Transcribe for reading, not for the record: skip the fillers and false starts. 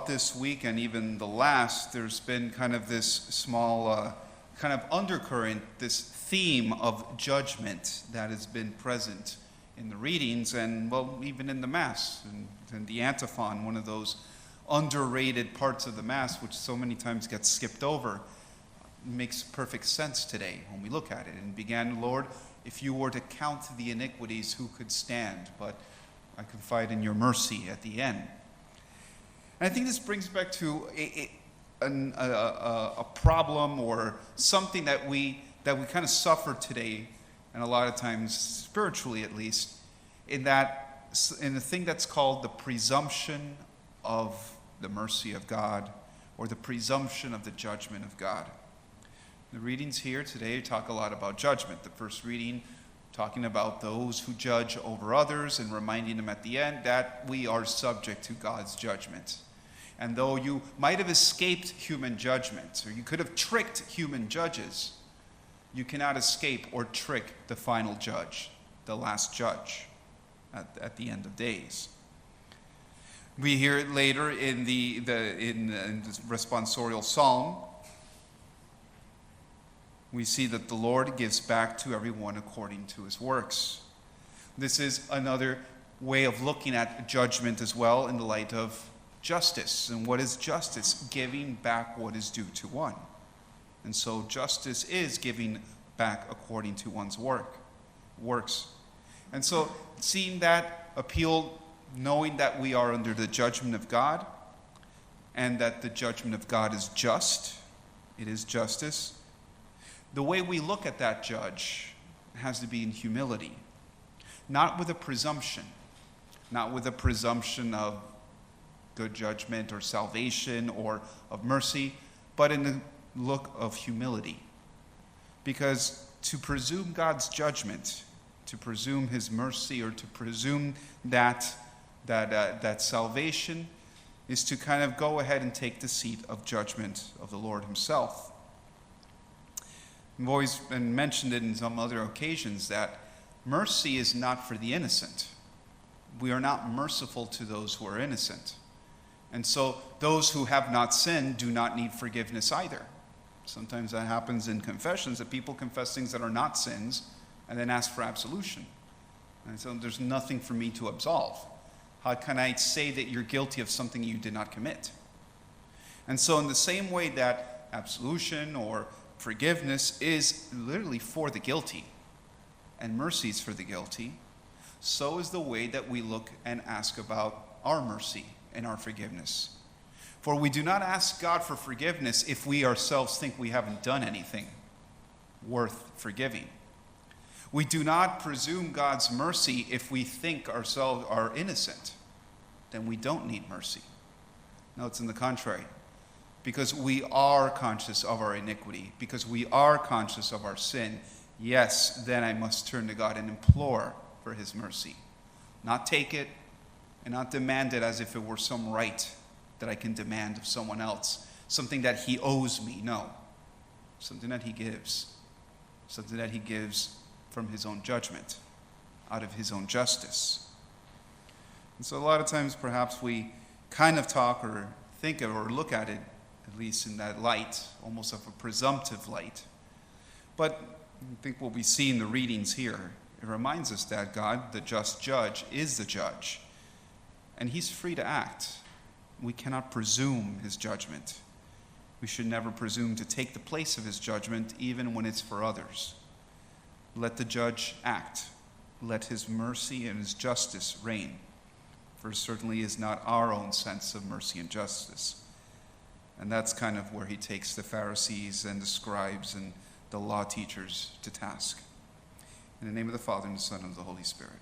throughout this week and even the last, there's been kind of this small kind of undercurrent, this theme of judgment that has been present in the readings and, well, even in the Mass and the antiphon, one of those underrated parts of the Mass which so many times gets skipped over, makes perfect sense today when we look at it. And began, Lord, if you were to count the iniquities, who could stand? But I confide in your mercy at the end. And I think this brings back to a problem or something that we kind of suffer today, and a lot of times spiritually at least, in the thing that's called the presumption of the mercy of God, or the presumption of the judgment of God. The readings here today talk a lot about judgment. The first reading talking about those who judge over others and reminding them at the end that we are subject to God's judgment. And though you might have escaped human judgment, or you could have tricked human judges, you cannot escape or trick the final judge, the last judge at the end of days. We hear it later in the responsorial psalm. We see that the Lord gives back to everyone according to his works. This is another way of looking at judgment as well in the light of justice. And what is justice? Giving back what is due to one. And so justice is giving back according to one's works. And so seeing that appeal, knowing that we are under the judgment of God, and that the judgment of God is just, it is justice, the way we look at that judge has to be in humility, not with a presumption, not with a presumption of good judgment or salvation or of mercy, but in the look of humility. Because to presume God's judgment, to presume his mercy, or to presume that salvation is to kind of go ahead and take the seat of judgment of the Lord himself. I've always been mentioned it in some other occasions that mercy is not for the innocent. We are not merciful to those who are innocent. And so those who have not sinned do not need forgiveness either. Sometimes that happens in confessions, that people confess things that are not sins and then ask for absolution. And so there's nothing for me to absolve. How can I say that you're guilty of something you did not commit? And so in the same way that absolution or forgiveness is literally for the guilty, and mercy is for the guilty, so is the way that we look and ask about our mercy and our forgiveness. For we do not ask God for forgiveness if we ourselves think we haven't done anything worth forgiving. We do not presume God's mercy if we think ourselves are innocent. Then we don't need mercy. No, it's in the contrary. Because we are conscious of our iniquity, because we are conscious of our sin, yes, then I must turn to God and implore for his mercy. Not take it and not demand it as if it were some right that I can demand of someone else, something that he owes me. No, something that he gives from his own judgment, out of his own justice. And so a lot of times perhaps we kind of talk or think of or look at it, at least in that light, almost of a presumptive light. But I think what we see in the readings here, it reminds us that God, the just judge, is the judge. And he's free to act. We cannot presume his judgment. We should never presume to take the place of his judgment, even when it's for others. Let the judge act. Let his mercy and his justice reign. For it certainly is not our own sense of mercy and justice. And that's kind of where he takes the Pharisees and the scribes and the law teachers to task. In the name of the Father, and the Son, and the Holy Spirit.